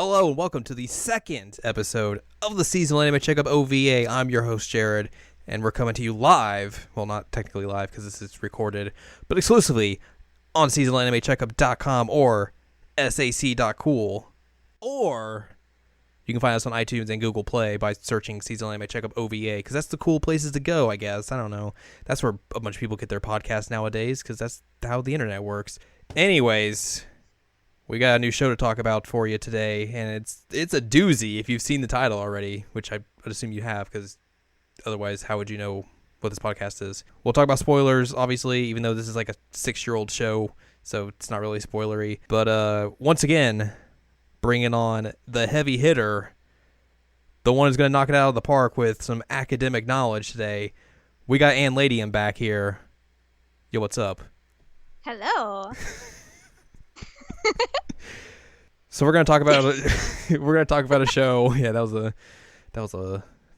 Hello and welcome to the second episode of the Seasonal Anime Checkup OVA. I'm your host, Jared, and we're coming to you live. Well, not technically live because this is recorded, but exclusively on seasonalanimecheckup.com or sac.cool. Or you can find us on iTunes and Google Play by searching Seasonal Anime Checkup OVA because that's the cool places to go, I guess. I don't know. That's where a bunch of people get their podcasts nowadays because that's how the internet works. Anyways, we got a new show to talk about for you today, and it's a doozy if you've seen the title already, which I would assume you have, because otherwise how would you know what this podcast is? We'll talk about spoilers, obviously, even though this is like a 6-year-old show, so it's not really spoilery. But once again, bringing on the heavy hitter, the one who's going to knock it out of the park with some academic knowledge today. We got Anne Ladyem back here. Yo, what's up? Hello. So we're gonna talk about a show. Yeah, that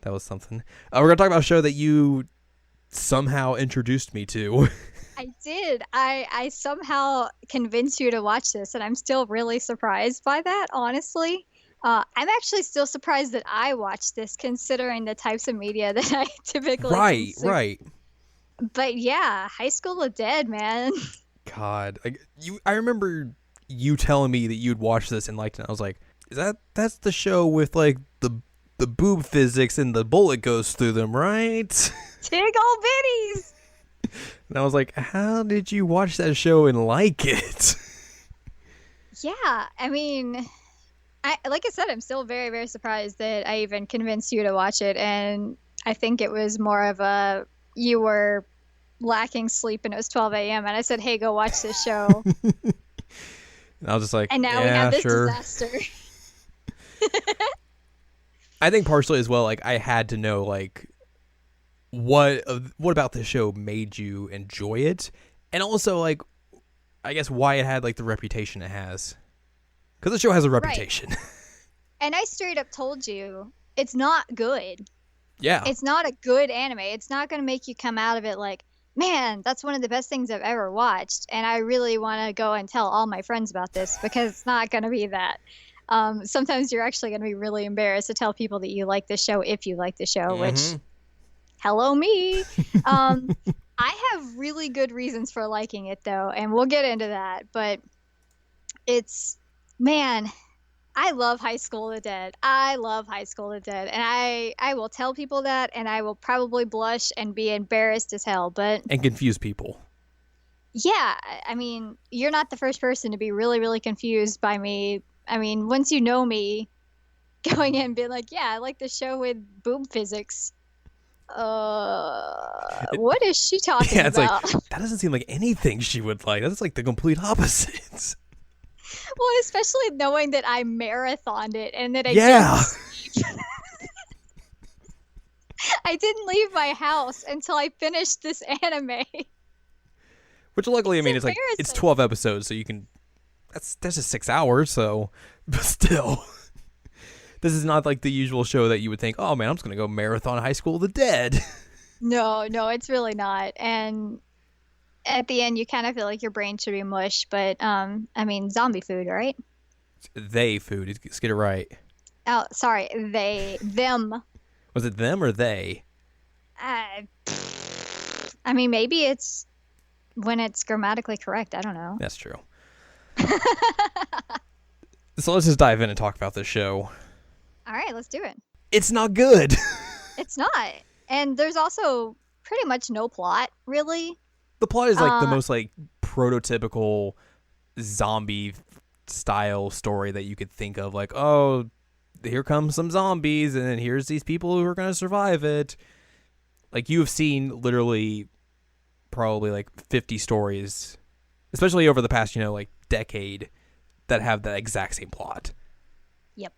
was something. We're gonna talk about a show that you somehow introduced me to. I did. I somehow convinced you to watch this, and I'm still really surprised by that, honestly. I'm actually still surprised that I watched this, considering the types of media that I typically consume. Right. But yeah, High School of Dead, man. God, I remember you telling me that you'd watch this and liked it. I was like, that's the show with like the boob physics and the bullet goes through them, right? Big old bitties. And I was like, how did you watch that show and like it? Yeah, I mean, like I said, I'm still very, very surprised that I even convinced you to watch it, and I think it was more of you were lacking sleep and it was 12 a.m. and I said, hey, go watch this show. And I was just like, and now we have this disaster. I think partially as well, like I had to know like what about this show made you enjoy it, and also like I guess why it had like the reputation it has, because the show has a reputation. Right. And I straight up told you it's not good. Yeah, it's not a good anime. It's not going to make you come out of it like, man, that's one of the best things I've ever watched, and I really want to go and tell all my friends about this, because it's not going to be that. Sometimes you're actually going to be really embarrassed to tell people that you like the show if you like the show, which, hello me. I have really good reasons for liking it, though, and we'll get into that, but man, I love High School of the Dead. I love High School of the Dead. And I will tell people that, and I will probably blush and be embarrassed as hell. And confuse people. Yeah. I mean, you're not the first person to be really, really confused by me. I mean, once you know me, going in and being like, yeah, I like the show with boob physics. What is she talking about? Like, that doesn't seem like anything she would like. That's like the complete opposite. Well, especially knowing that I marathoned it and that I didn't I didn't leave my house until I finished this anime. Which luckily, I mean, it's like it's 12 episodes, so you can. That's just 6 hours. So, but still, this is not like the usual show that you would think, oh man, I'm just gonna go marathon High School of the Dead. No, it's really not. And at the end, you kind of feel like your brain should be mush, but I mean, zombie food, right? They food. Let's get it right. Oh, sorry, them. Was it them or they? I mean, maybe it's when it's grammatically correct. I don't know. That's true. So let's just dive in and talk about this show. All right, let's do it. It's not good. It's not, and there's also pretty much no plot, really. The plot is like the most like prototypical zombie style story that you could think of. Like, oh, here comes some zombies, and then here's these people who are going to survive it. Like, you have seen literally probably like 50 stories, especially over the past, like decade, that have the exact same plot. Yep.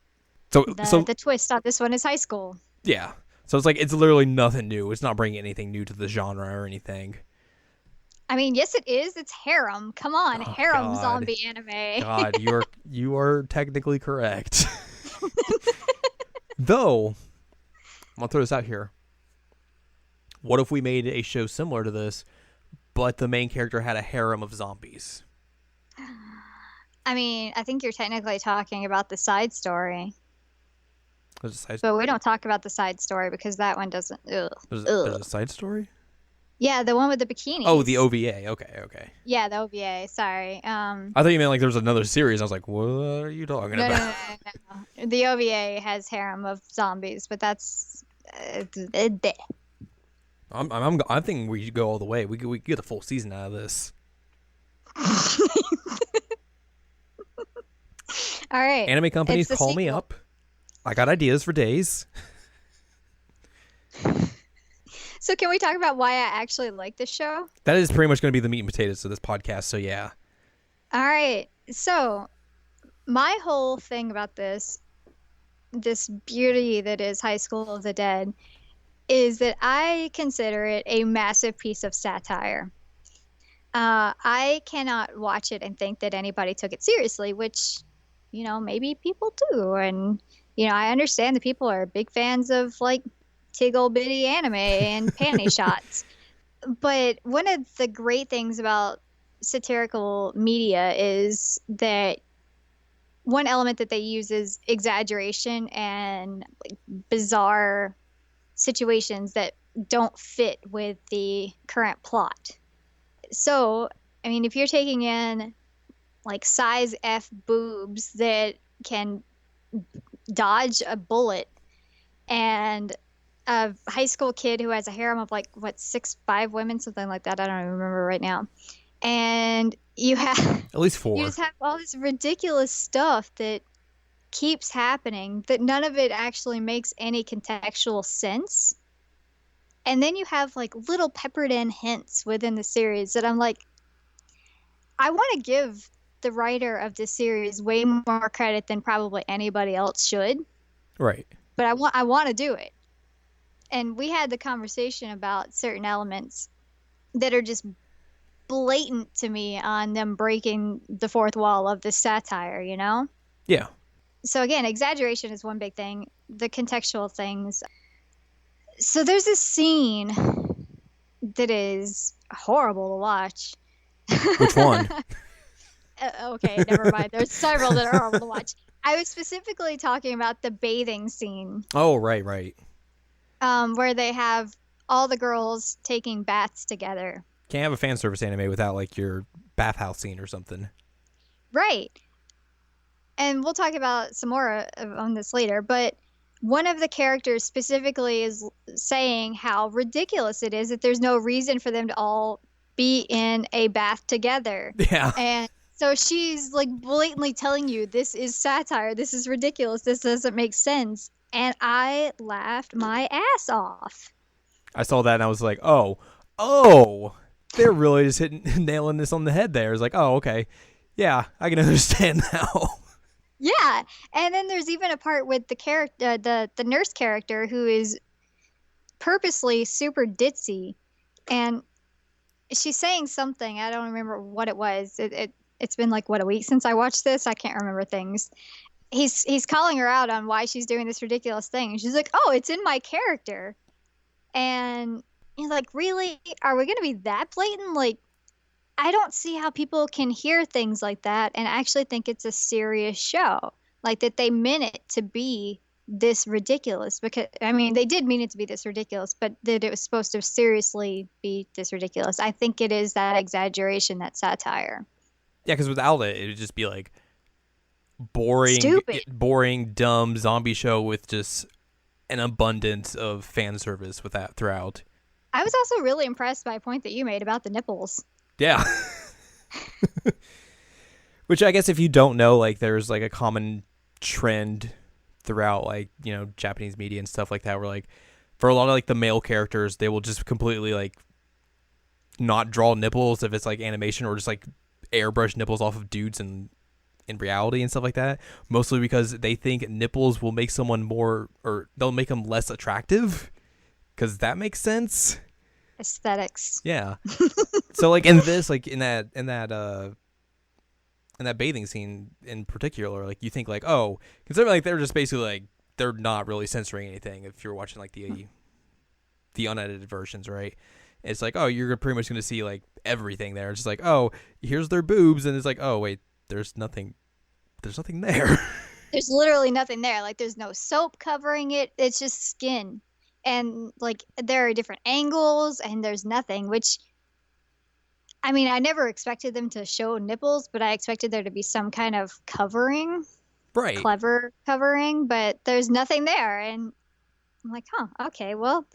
So the twist on this one is high school. Yeah. So it's like, it's literally nothing new. It's not bringing anything new to the genre or anything. I mean, yes, it is. It's harem. Come on, harem zombie anime. God, you are technically correct. Though, I'm gonna throw this out here. What if we made a show similar to this, but the main character had a harem of zombies? I mean, I think you're technically talking about the side story, There's a side. but we don't talk about the side story because that one doesn't. Ugh, There's ugh. a side story. Yeah, the one with the Oh, the bikinis. OVA. Okay, okay. Yeah, the OVA. Sorry. I thought you meant like there was another series. I was like, what are you talking No, no, about? no, no, no. The OVA has harem of zombies, but that's bleh. I'm thinking we should go all the way. We could get a full season out of this. All right. Anime companies, It's the call me sequel. up. I got ideas for days. So can we talk about why I actually like this show? That is pretty much going to be the meat and potatoes of this podcast. So yeah. All right. So my whole thing about this beauty that is High School of the Dead, is that I consider it a massive piece of satire. I cannot watch it and think that anybody took it seriously, which, maybe people do. And, I understand that people are big fans of like tiggle bitty anime and panty shots. But one of the great things about satirical media is that one element that they use is exaggeration and like, bizarre situations that don't fit with the current plot. So, I mean, if you're taking in like size F boobs that can dodge a bullet and a high school kid who has a harem of like what 6'5" women, something like that. I don't even remember right now. And you have At least 4. you just have all this ridiculous stuff that keeps happening that none of it actually makes any contextual sense. And then you have like little peppered in hints within the series that I'm like, I want to give the writer of this series way more credit than probably anybody else should, Right. but I want to do it. And we had the conversation about certain elements that are just blatant to me on them breaking the fourth wall of this satire, Yeah. So again, exaggeration is one big thing, the contextual things. So there's this scene that is horrible to watch. Which one? Okay, never mind. There's several that are horrible to watch. I was specifically talking about the bathing scene, Oh, right. where they have all the girls taking baths together. Can't have a fan service anime without like your bathhouse scene or something. Right. And we'll talk about some more on this later, but one of the characters specifically is saying how ridiculous it is that there's no reason for them to all be in a bath together. Yeah. And so she's like blatantly telling you this is satire, this is ridiculous, this doesn't make sense. And I laughed my ass off. I saw that and I was like, oh, they're really just nailing this on the head there. It's like, oh, okay. Yeah, I can understand now. Yeah. And then there's even a part with the character, the nurse character, who is purposely super ditzy. And she's saying something. I don't remember what it was. It's been like, what, a week since I watched this? I can't remember things. He's calling her out on why she's doing this ridiculous thing. And she's like, oh, it's in my character. And he's like, really? Are we going to be that blatant? Like, I don't see how people can hear things like that and actually think it's a serious show. Like that they meant it to be this ridiculous, because I mean they did mean it to be this ridiculous, but that it was supposed to seriously be this ridiculous. I think it is that exaggeration, that satire. Yeah, because without it would just be like Stupid. boring, dumb zombie show with just an abundance of fan service with that throughout. I was also really impressed by a point that you made about the nipples. Yeah. Which I guess if you don't know, like there's like a common trend throughout like, Japanese media and stuff like that where like for a lot of like the male characters, they will just completely like not draw nipples if it's like animation, or just like airbrush nipples off of dudes in reality and stuff like that. Mostly because they think nipples will make someone more, or they'll make them less attractive, because that makes sense. Aesthetics. Yeah. So like in this, like in that bathing scene in particular, like you think like, oh, considering like they're just basically like they're not really censoring anything if you're watching like the unedited versions, right? It's like, oh, you're pretty much going to see like everything there. It's just like, oh, here's their boobs, and it's like, oh wait, there's nothing there's nothing there. There's literally nothing there. Like, there's no soap covering it. It's just skin. And, like, there are different angles, and there's nothing, which, I mean, I never expected them to show nipples, but I expected there to be some kind of covering, Right. clever covering, but there's nothing there. And I'm like, huh, okay, well,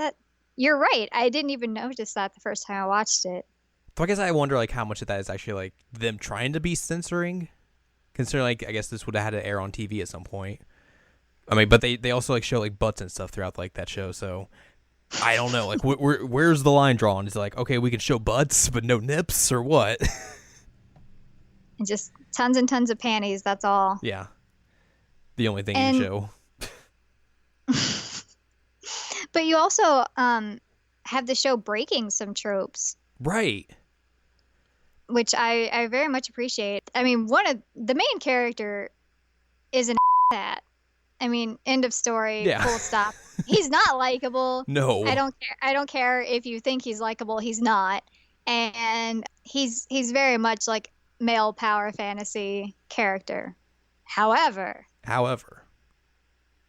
you're right. I didn't even notice that the first time I watched it. So I guess I wonder like how much of that is actually like them trying to be censoring, considering like I guess this would have had to air on TV at some point. I mean, but they also like show like butts and stuff throughout like that show, so I don't know. Like where's the line drawn? Is it like, okay, we can show butts but no nips or what? And just tons and tons of panties, that's all. Yeah, the only thing And you show. but you also have the show breaking some tropes, Right. which I very much appreciate. I mean, one of the main character is an that. I mean, end of story, Yeah. full stop. He's not likable. No. I don't care. I don't care if you think he's likable. He's not. And he's very much like male power fantasy character. However,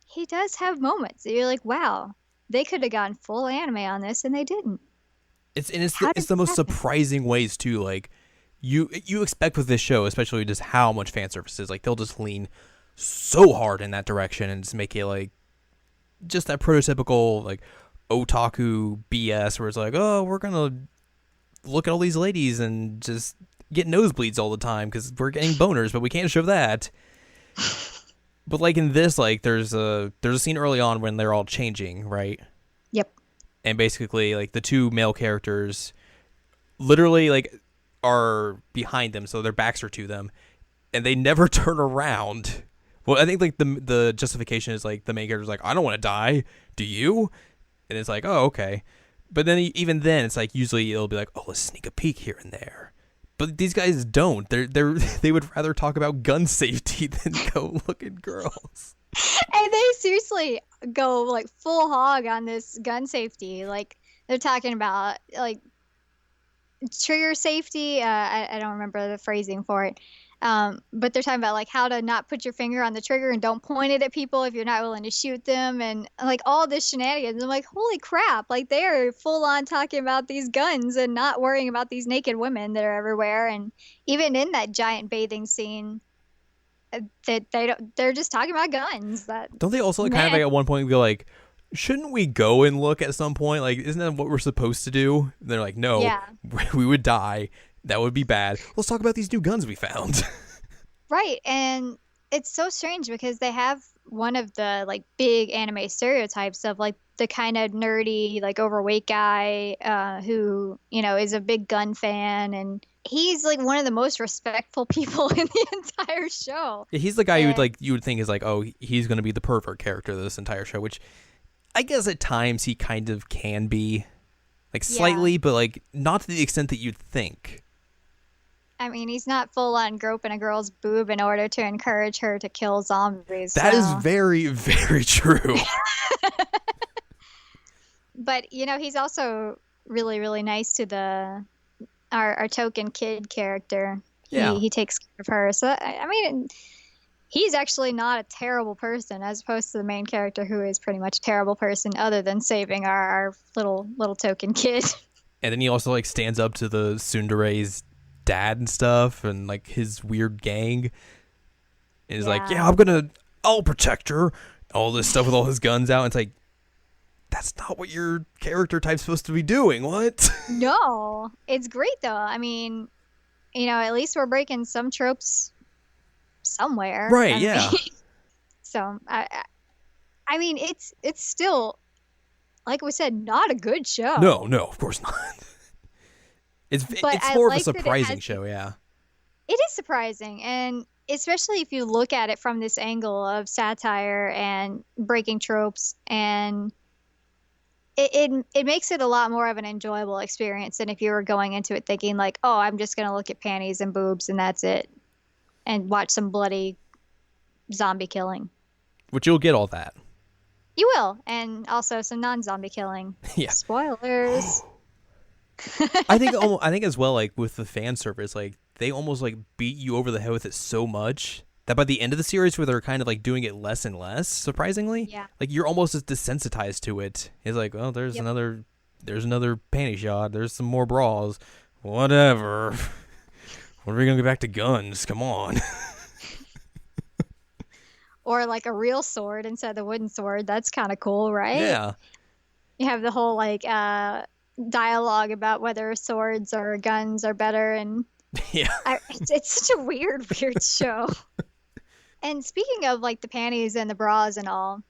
he does have moments that you're like, wow, they could have gone full anime on this and they didn't. It's the most surprising ways too. Like you expect with this show, especially just how much fan service is. Like they'll just lean so hard in that direction and just make it like just that prototypical like otaku BS where it's like, oh, we're gonna look at all these ladies and just get nosebleeds all the time because we're getting boners, but we can't show that. But like in this, like there's a scene early on when they're all changing, right? Yep. And basically like the two male characters literally like are behind them, so their backs are to them, and they never turn around. Well, I think like the justification is like the main character's like, I don't want to die. Do you? And it's like, oh, okay. But then even then, it's like usually it'll be like, oh, let's sneak a peek here and there. But these guys don't. They would rather talk about gun safety than go look at girls. And they seriously go like full hog on this gun safety. Like they're talking about like trigger safety. I don't remember the phrasing for it. But they're talking about like how to not put your finger on the trigger and don't point it at people if you're not willing to shoot them, and like all this shenanigans. I'm like, holy crap, like they're full on talking about these guns and not worrying about these naked women that are everywhere. And even in that giant bathing scene, they're just talking about guns. That don't they also like kind of like at one point go like, shouldn't we go and look at some point? Like, isn't that what we're supposed to do? And they're like, no, yeah. We would die. That would be bad. Let's talk about these new guns we found. Right. And it's so strange because they have one of the like big anime stereotypes of like the kind of nerdy, like overweight guy who, you know, is a big gun fan. And he's like one of the most respectful people in the entire show. Yeah, he's the guy you would think is like, oh, he's going to be the pervert character of this entire show, which I guess at times he kind of can be, like slightly, but like not to the extent that you'd think. I mean, he's not full on groping a girl's boob in order to encourage her to kill zombies. That is very, very true. But, you know, he's also really, really nice to our token kid character. Yeah. He takes care of her. So, I mean, he's actually not a terrible person as opposed to the main character who is pretty much a terrible person other than saving our little token kid. And then he also like stands up to the tsundere's dad and stuff and like his weird gang and is like, yeah, I'll protect her, all this stuff with all his guns out. And it's like, that's not what your character type's supposed to be doing. What? No, it's great though. I mean, you know, at least we're breaking some tropes somewhere, right? Yeah. So I mean, it's still, like we said, not a good show. No, of course not. It's more of a surprising show, yeah. It is surprising, and especially if you look at it from this angle of satire and breaking tropes, and it makes it a lot more of an enjoyable experience than if you were going into it thinking like, oh, I'm just gonna look at panties and boobs and that's it, and watch some bloody zombie killing. Which you'll get all that. You will, and also some non-zombie killing. Yeah. Spoilers. I think as well, like with the fan service, like they almost like beat you over the head with it so much that by the end of the series where they're kind of like doing it less and less, surprisingly, Yeah. like you're almost as desensitized to it. It's like, oh, there's Yep. another panty shot. There's some more bras. Whatever. When are we gonna get back to guns? Come on. Or like a real sword instead of the wooden sword. That's kind of cool, right? Yeah. You have the whole like dialogue about whether swords or guns are better, and Yeah. it's such a weird show. And speaking of like the panties and the bras and all,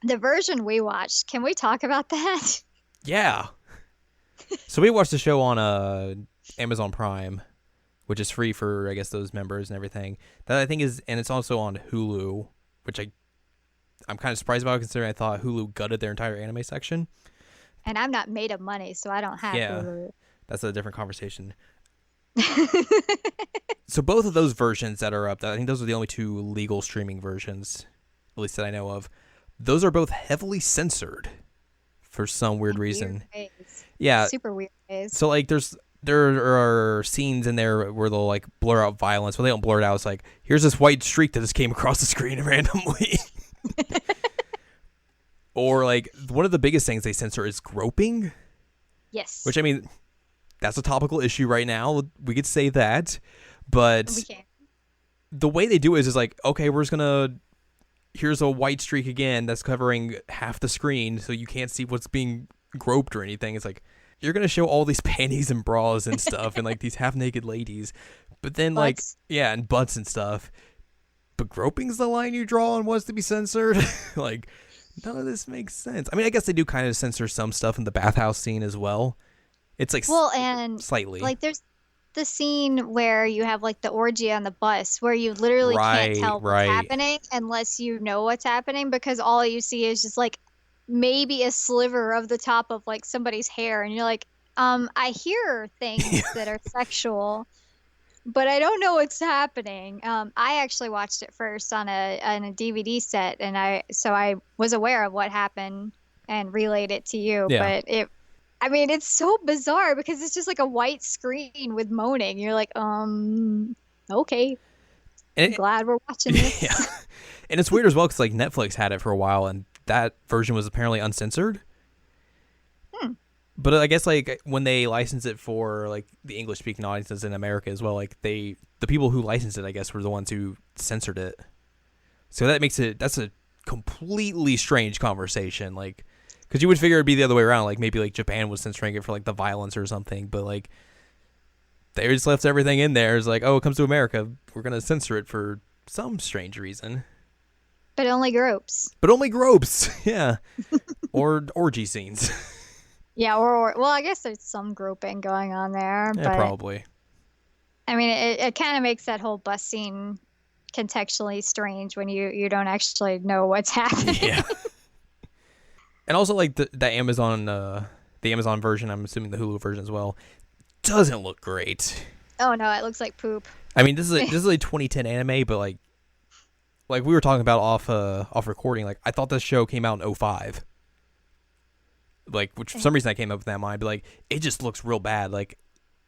the version we watched, can we talk about that? Yeah. So we watched the show on Amazon Prime, which is free for I guess those members and everything. That I think is, and it's also on Hulu, which I'm kind of surprised about considering I thought Hulu gutted their entire anime section. And I'm not made of money, so I don't have Hulu. That's a different conversation. So both of those versions that are up, I think those are the only two legal streaming versions, at least that I know of. Those are both heavily censored for some weird reason. Ways. Yeah, Super weird ways. so like there are scenes in there where they'll like blur out violence. Well, they don't blur it out. It's like, here's this white streak that just came across the screen randomly. Or like one of the biggest things they censor is groping. Yes. Which, I mean, that's a topical issue right now. We could say that. But we can. the way they do it is like, okay, we're just going to, here's a white streak again that's covering half the screen so you can't see what's being groped or anything. It's like, you're going to show all these panties and bras and stuff and like these half-naked ladies. But then Butts. like, yeah, and butts and stuff. But groping's the line you draw and wants to be censored? Like, none of this makes sense. I mean, I guess they do kind of censor some stuff in the bathhouse scene as well. It's like and slightly. Like there's the scene where you have like the orgy on the bus where you literally can't tell what's happening unless you know what's happening, because all you see is just like maybe a sliver of the top of like somebody's hair, and you're like, I hear things that are sexual, but I don't know what's happening. I actually watched it first on a DVD set, and I was aware of what happened and relayed it to you. Yeah. But it's so bizarre because it's just like a white screen with moaning. You're like, okay. I'm glad we're watching this. Yeah. And it's weird as well because like Netflix had it for a while, and that version was apparently uncensored. But I guess like when they license it for like the English speaking audiences in America as well, like the people who licensed it, I guess, were the ones who censored it. So that's a completely strange conversation. Like, because you would figure it'd be the other way around. Like maybe like Japan was censoring it for like the violence or something, but like they just left everything in there. It's like, oh, it comes to America, we're gonna censor it for some strange reason. But only gropes. Yeah. Or orgy scenes. Yeah, or well, I guess there's some groping going on there. Yeah, but, probably. I mean, it kind of makes that whole bus scene contextually strange when you don't actually know what's happening. Yeah. And also, like the Amazon version, I'm assuming the Hulu version as well, doesn't look great. Oh no, it looks like poop. I mean, this is a 2010 anime, but like we were talking about off recording, like I thought this show came out in 2005. Like, which for some reason I came up with that in mind, but like it just looks real bad. Like,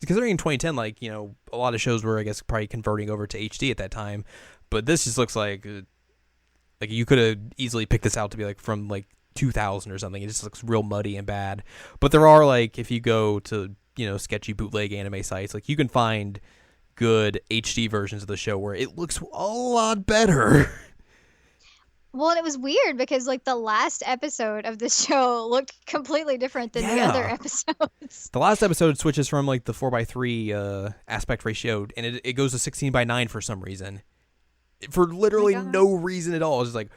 considering in 2010, like, you know, a lot of shows were, I guess, probably converting over to HD at that time, but this just looks like you could have easily picked this out to be like from like 2000 or something. It just looks real muddy and bad. But there are, like, if you go to, you know, sketchy bootleg anime sites, like you can find good HD versions of the show where it looks a lot better. Well, and it was weird because like the last episode of the show looked completely different than the other episodes. The last episode switches from like the 4:3 aspect ratio, and it goes to 16:9 for some reason, for literally no reason at all. It's just like,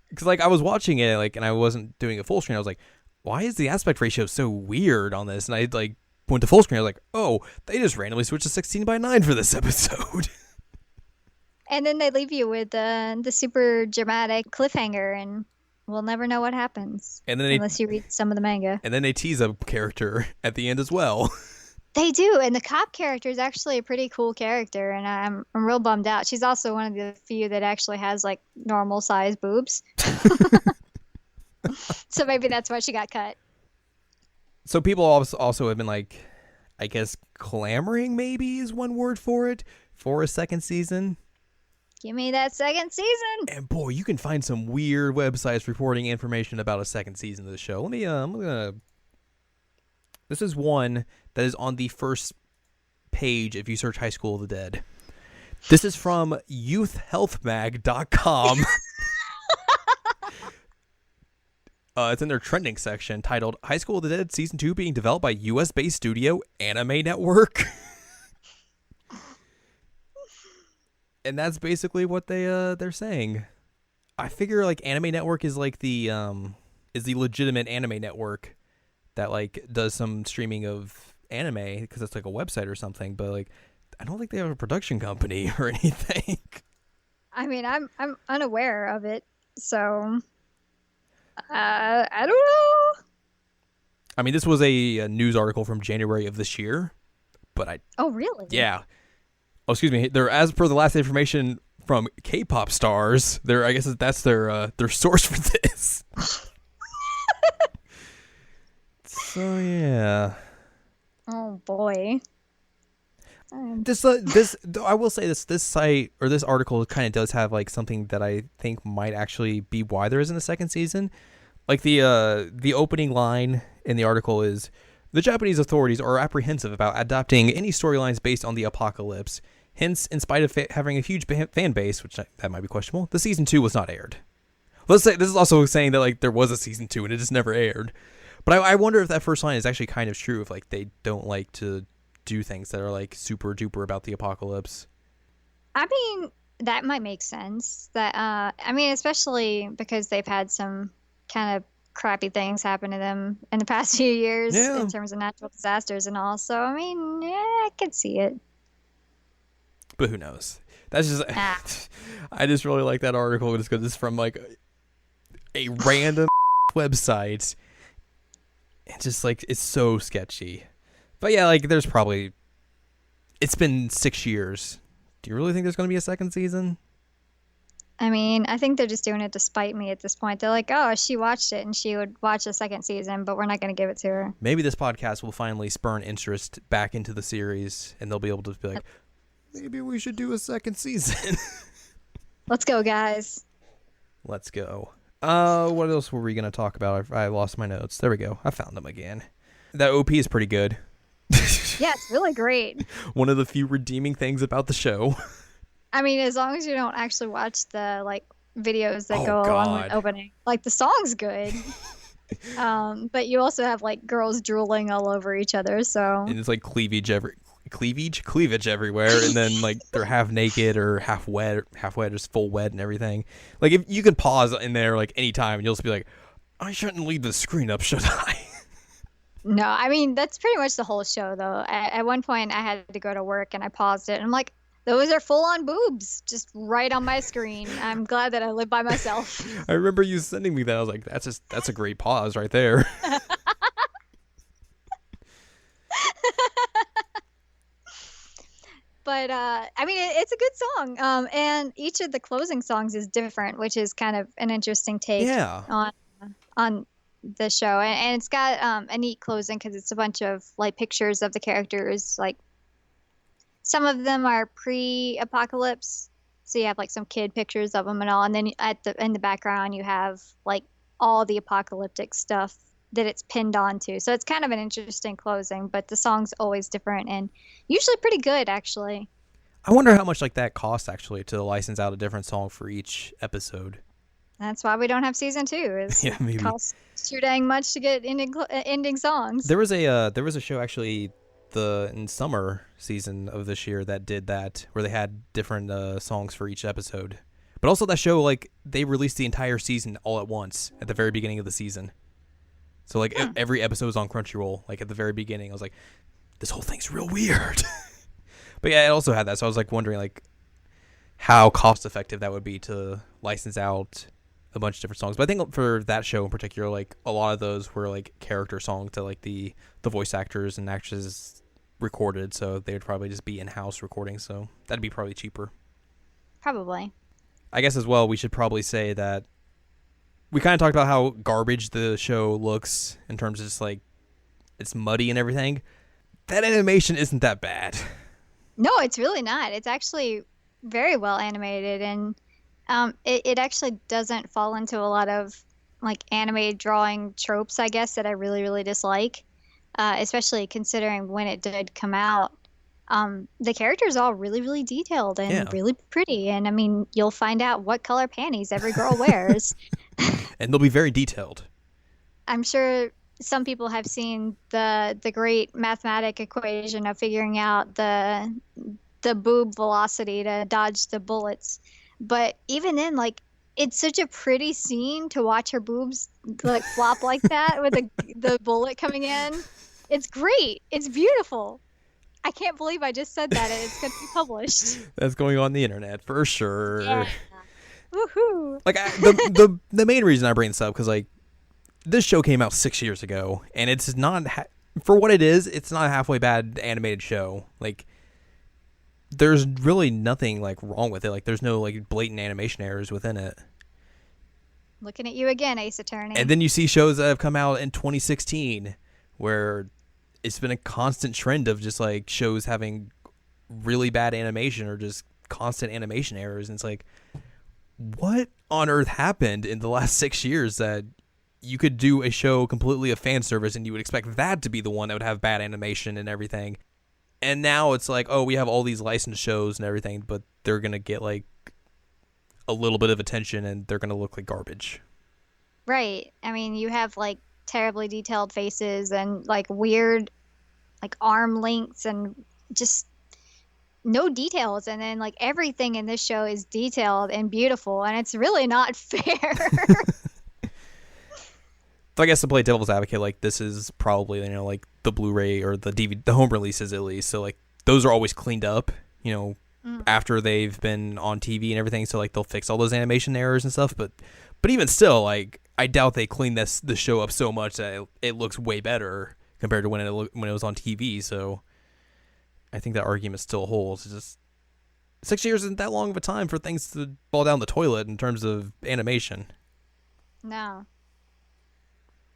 because like I was watching it like, and I wasn't doing a full screen. I was like, why is the aspect ratio so weird on this? And I like went to full screen. I was like, oh, they just randomly switched to 16:9 for this episode. And then they leave you with the super dramatic cliffhanger, and we'll never know what hames. And then unless you read some of the manga. And then they tease a character at the end as well. They do, and the cop character is actually a pretty cool character, and I'm real bummed out. She's also one of the few that actually has like normal size boobs. So maybe that's why she got cut. So people also have been like, I guess clamoring maybe is one word for it, for a second season. Give me that second season. And boy, you can find some weird websites reporting information about a second season of the show. Let me I'm gonna. This is one that is on the first page if you search High School of the Dead. This is from youthhealthmag.com. It's in their trending section titled High School of the Dead Season 2 being developed by US-based studio Anime Network. And that's basically what they're saying. I figure like Anime Network is like the legitimate anime network that like does some streaming of anime because it's like a website or something, but like I don't think they have a production company or anything. I mean, I'm unaware of it, so I don't know. I mean, this was a news article from January of this year, but Oh, really? yeah. Oh, excuse me. They're as per the last information from K-pop stars. I guess that's their source for this. So yeah. Oh boy. This I will say this site or this article kind of does have like something that I think might actually be why there isn't a second season. Like the opening line in the article is, the Japanese authorities are apprehensive about adopting any storylines based on the apocalypse. Hence, in spite of having a huge fan base, which that might be questionable, the season 2 was not aired. Let's say this is also saying that like there was a season 2 and it just never aired. But I wonder if that first line is actually kind of true. If like they don't like to do things that are like super duper about the apocalypse. I mean, that might make sense. That I mean, especially because they've had some kind of crappy things happen to them in the past few years in terms of natural disasters and all. So I mean, yeah, I could see it. But who knows? That's just I just really like that article just because it's from like a random website. It's just like it's so sketchy. But yeah, like there's probably it's been 6 years. Do you really think there's going to be a second season? I mean, I think they're just doing it to spite me at this point. They're like, oh, she watched it and she would watch a second season, but we're not going to give it to her. Maybe this podcast will finally spurn interest back into the series and they'll be able to be like, maybe we should do a second season. Let's go, guys. Let's go. What else were we going to talk about? I lost my notes. There we go. I found them again. That OP is pretty good. Yeah, it's really great. One of the few redeeming things about the show. I mean, as long as you don't actually watch the like videos that go along with opening. Like the song's good. But you also have like girls drooling all over each other, so and it's like cleavage everywhere, and then like they're half naked or half wet, just full wet and everything. Like if you can pause in there like anytime and you'll just be like, I shouldn't leave the screen up, should I? No, I mean that's pretty much the whole show though. At one point I had to go to work and I paused it and I'm like, those are full on boobs just right on my screen. I'm glad that I live by myself. I remember you sending me that. I was like, that's a great pause right there. But I mean, it's a good song. And each of the closing songs is different, which is kind of an interesting take on the show. And it's got a neat closing because it's a bunch of like pictures of the characters. Like some of them are pre-apocalypse, so you have like some kid pictures of them and all. And then in the background, you have like all the apocalyptic stuff that it's pinned onto. So it's kind of an interesting closing, but the song's always different and usually pretty good, actually. I wonder how much like that costs actually to license out a different song for each episode. That's why we don't have season 2. Yeah, maybe. It costs too dang much to get ending songs. There was a show actually in summer season of this year that did that, where they had different songs for each episode. But also that show, like they released the entire season all at once at the very beginning of the season. So like every episode was on Crunchyroll. Like at the very beginning, I was like, this whole thing's real weird. But yeah, it also had that. So I was like wondering like how cost effective that would be to license out a bunch of different songs. But I think for that show in particular, like a lot of those were like character songs that like the voice actors and actresses recorded. So they would probably just be in-house recording. So that'd be probably cheaper. Probably. I guess as well, we should probably say that we kind of talked about how garbage the show looks in terms of just like it's muddy and everything. That animation isn't that bad. No, it's really not. It's actually very well animated, and it actually doesn't fall into a lot of like anime drawing tropes, I guess, that I really, really dislike, especially considering when it did come out. The characters are all really, really detailed and Yeah, really pretty, and I mean, you'll find out what color panties every girl wears. and they'll be very detailed. I'm sure some people have seen the great mathematic equation of figuring out the boob velocity to dodge the bullets. But even then, like it's such a pretty scene to watch her boobs like flop like that with the bullet coming in. It's great. It's beautiful. I can't believe I just said that and it's going to be published. That's going on the internet for sure. Yeah. Woohoo. Like the main reason I bring this up because like this show came out 6 years ago, and it's not for what it is. It's not a halfway bad animated show. Like there's really nothing like wrong with it. Like there's no like blatant animation errors within it. Looking at you again, Ace Attorney. And then you see shows that have come out in 2016 where it's been a constant trend of just like shows having really bad animation or just constant animation errors. And it's like, what on earth happened in the last 6 years that you could do a show completely of fan service and you would expect that to be the one that would have bad animation and everything? And now it's like, oh, we have all these licensed shows and everything, but they're going to get like a little bit of attention and they're going to look like garbage. Right. I mean, you have like terribly detailed faces and like weird like arm lengths and just no details. And then like everything in this show is detailed and beautiful, and it's really not fair. So I guess to play devil's advocate, like this is probably like the Blu-ray or the DVD, the home releases at least. So like those are always cleaned up, after they've been on TV and everything. So like they'll fix all those animation errors and stuff. But even still, like I doubt they clean the show up so much that it looks way better compared to when it was on TV. So I think that argument still holds. It's just 6 years isn't that long of a time for things to fall down the toilet in terms of animation. No.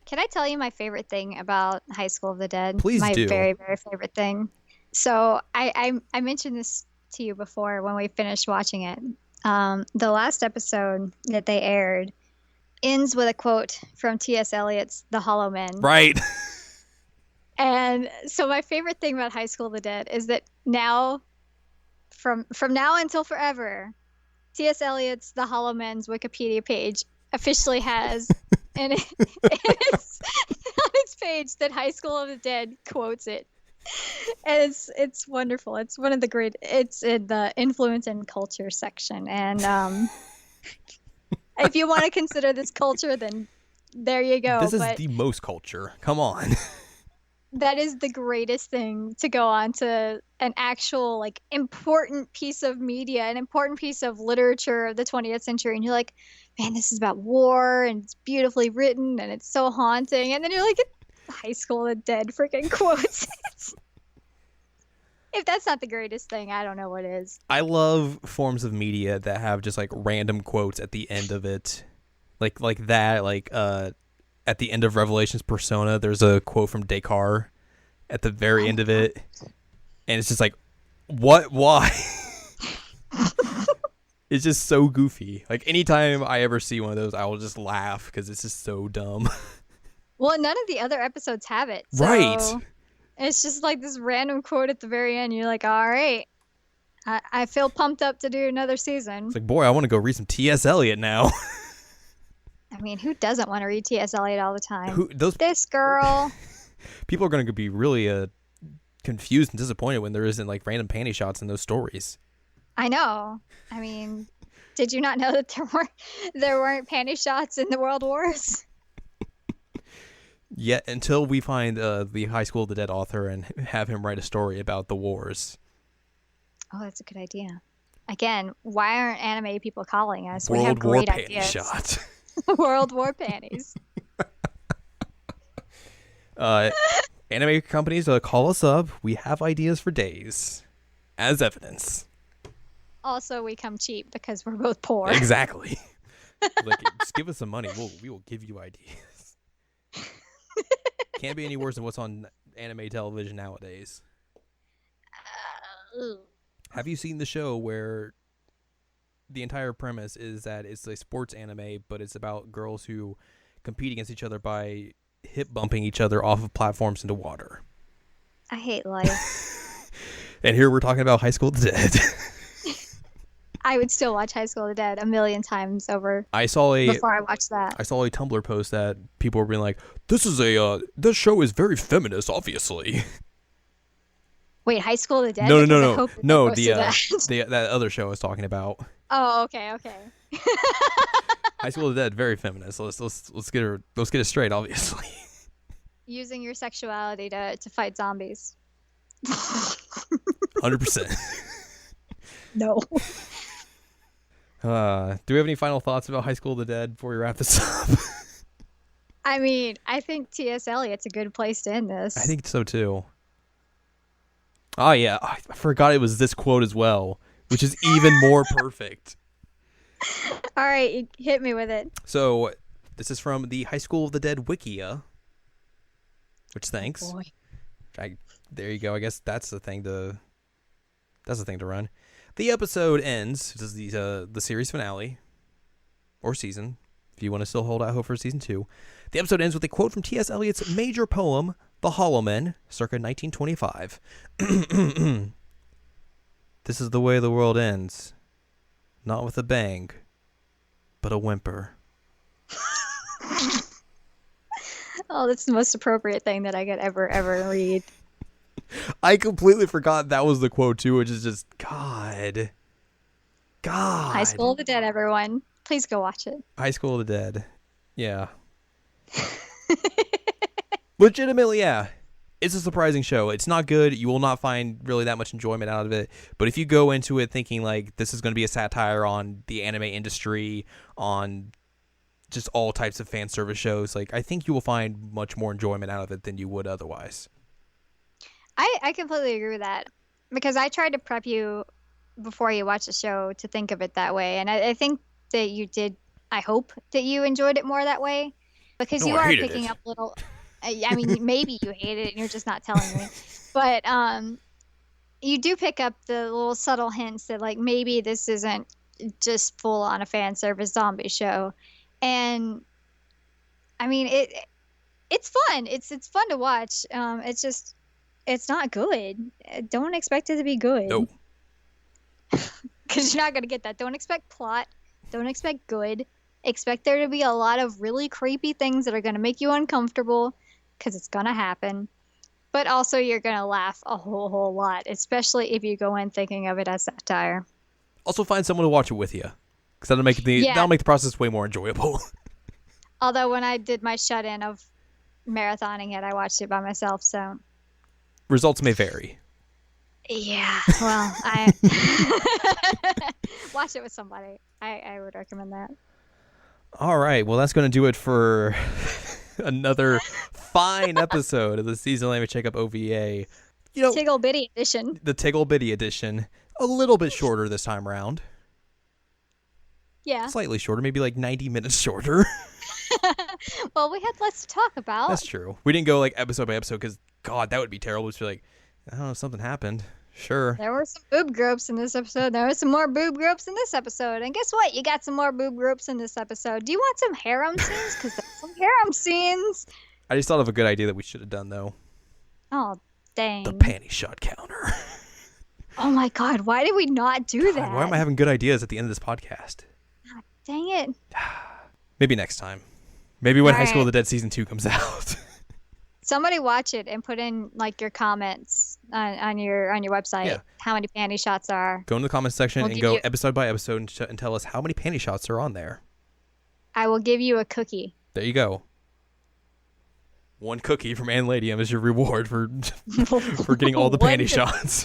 Can I tell you my favorite thing about High School of the Dead? Please my do. very, very favorite thing. So I mentioned this to you before when we finished watching it. The last episode that they aired ends with a quote from T.S. Eliot's The Hollow Men. Right. And so my favorite thing about High School of the Dead is that now, from now until forever, T.S. Eliot's The Hollow Men's Wikipedia page officially has and it's on its page that High School of the Dead quotes it. And it's wonderful. It's one of the great. It's in the influence and culture section, and if you want to consider this culture, then there you go. This is the most culture. Come on. That is the greatest thing to go on to an actual like important piece of media, an important piece of literature of the 20th century, and you're like, man, this is about war and it's beautifully written and it's so haunting, and then you're like, High School of the Dead freaking quotes it. If that's not the greatest thing, I don't know what is. I love forms of media that have just like random quotes at the end of it, like that. Like at the end of Revelations Persona, there's a quote from Descartes at the very end of it, and it's just like, what? Why? It's just so goofy. Like anytime I ever see one of those, I will just laugh because it's just so dumb. Well, none of the other episodes have it. So Right. It's just like this random quote at the very end. You're like, all right, I feel pumped up to do another season. It's like, boy, I want to go read some T.S. Eliot now. I mean, who doesn't want to read T.S. Eliot all the time? Those This girl. people are going to be really confused and disappointed when there isn't like random panty shots in those stories. I know. I mean, did you not know that there weren't panty shots in the World Wars? Yet until we find the High School of the Dead author and have him write a story about the wars. Oh, that's a good idea. Again, why aren't anime people calling us? World We have War great panty ideas. shot. World War panties. Anime companies call us up. We have ideas for days, as evidence. Also, we come cheap because we're both poor. Exactly. Like, just give us some money. We will give you ideas. Can't be any worse than what's on anime television nowadays. Have you seen the show where the entire premise is that it's a sports anime, but it's about girls who compete against each other by hip bumping each other off of platforms into water. I hate life. And here we're talking about High School of the Dead. I would still watch High School of the Dead a million times over before I watched that. I saw a Tumblr post that people were being like, this show is very feminist, obviously. Wait, High School of the Dead? No, that other show I was talking about. Oh, okay. High School of the Dead, very feminist. Let's get it straight, obviously. Using your sexuality to fight zombies. 100%. No. Do we have any final thoughts about High School of the Dead before we wrap this up? I mean, I think T.S. Eliot's a good place to end this. I think so too. Oh yeah, I forgot it was this quote as well, which is even more perfect. All right, hit me with it. So, this is from the High School of the Dead Wikia, which thanks. Oh boy. There you go. I guess that's the thing to run. The episode ends. This is the series finale, or season, if you want to still hold out hope for season 2. The episode ends with a quote from T.S. Eliot's major poem, The Hollow Men, circa 1925. This is the way the world ends. Not with a bang, but a whimper. Oh, that's the most appropriate thing that I could ever read. I completely forgot that was the quote too, which is just God. High School of the Dead, everyone. Please go watch it. High School of the Dead. Yeah. Legitimately, yeah. It's a surprising show. It's not good. You will not find really that much enjoyment out of it. But if you go into it thinking like this is going to be a satire on the anime industry, on just all types of fan service shows, like I think you will find much more enjoyment out of it than you would otherwise. I completely agree with that, because I tried to prep you before you watch the show to think of it that way, and I think that you did. I hope that you enjoyed it more that way, because you are picking up little. I mean, maybe you hate it and you're just not telling me, but you do pick up the little subtle hints that like maybe this isn't just full on a fan service zombie show, and I mean it's fun. It's fun to watch. It's not good. Don't expect it to be good. No. Because you're not going to get that. Don't expect plot. Don't expect good. Expect there to be a lot of really creepy things that are going to make you uncomfortable, because it's going to happen. But also you're going to laugh a whole lot, especially if you go in thinking of it as satire. Also find someone to watch it with you, because that'll make the process way more enjoyable. Although when I did my shut-in of marathoning it, I watched it by myself, so... Results may vary. Yeah, well, I watch it with somebody. I would recommend that. All right, well, that's going to do it for another fine episode of the Seasonal Anime Checkup OVA. You know, Tiggle Bitty edition. The Tiggle Bitty edition. A little bit shorter this time around. Yeah. Slightly shorter, maybe like 90 minutes shorter. Well, we had less to talk about. That's true. We didn't go like episode by episode because, God, that would be terrible. It's like, I don't know, something happened. Sure. There were some boob gropes in this episode. There were some more boob gropes in this episode. And guess what? You got some more boob gropes in this episode. Do you want some harem scenes? Because there's some harem scenes. I just thought of a good idea that we should have done, though. Oh, dang. The panty shot counter. Oh, my God. Why did we not do that? Why am I having good ideas at the end of this podcast? God, dang it. Maybe next time. Maybe when High School of the Dead Season 2 comes out. Somebody watch it and put in like your comments on your website how many panty shots are. Go in the comments section and go episode by episode and tell us how many panty shots are on there. I will give you a cookie. There you go. One cookie from Anne Ladyem is your reward for getting all the panty shots.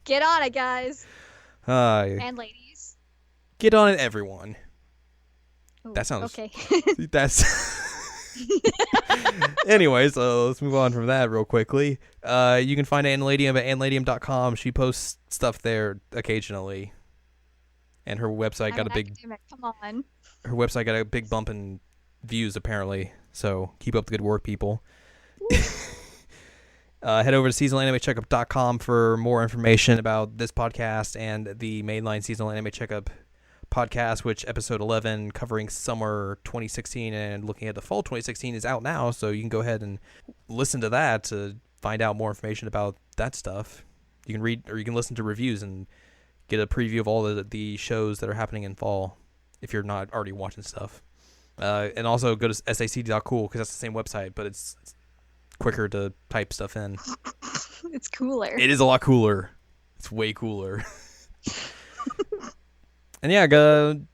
Get on it, guys. And ladies. Get on it, everyone. Ooh, that sounds okay. That's anyway, so let's move on from that real quickly. You can find Anne Ladyem at anneladyem.com. She posts stuff there occasionally, and her website got a big Her website got a big bump in views apparently. So keep up the good work, people. Head over to seasonalanimecheckup.com for more information about this podcast and the mainline Seasonal Anime Checkup podcast, which episode 11 covering summer 2016 and looking at the fall 2016 is out now, so you can go ahead and listen to that to find out more information about that stuff. You can read or you can listen to reviews and get a preview of all the shows that are happening in fall if you're not already watching stuff. And also go to sac.cool because that's the same website, but it's quicker to type stuff in. It's cooler. It is a lot cooler. It's way cooler. And yeah, go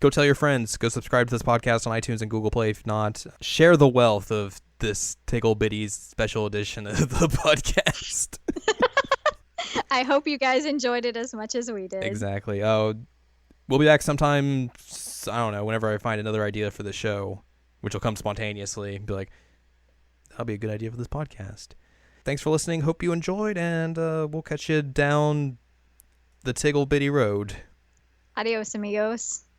tell your friends. Go subscribe to this podcast on iTunes and Google Play. If not, share the wealth of this Tickle Bitties special edition of the podcast. I hope you guys enjoyed it as much as we did. Exactly. Oh, we'll be back sometime, I don't know, whenever I find another idea for the show, which will come spontaneously. Be like, that'll be a good idea for this podcast. Thanks for listening. Hope you enjoyed, and we'll catch you down the Tiggle Bitty Road. Adios, amigos.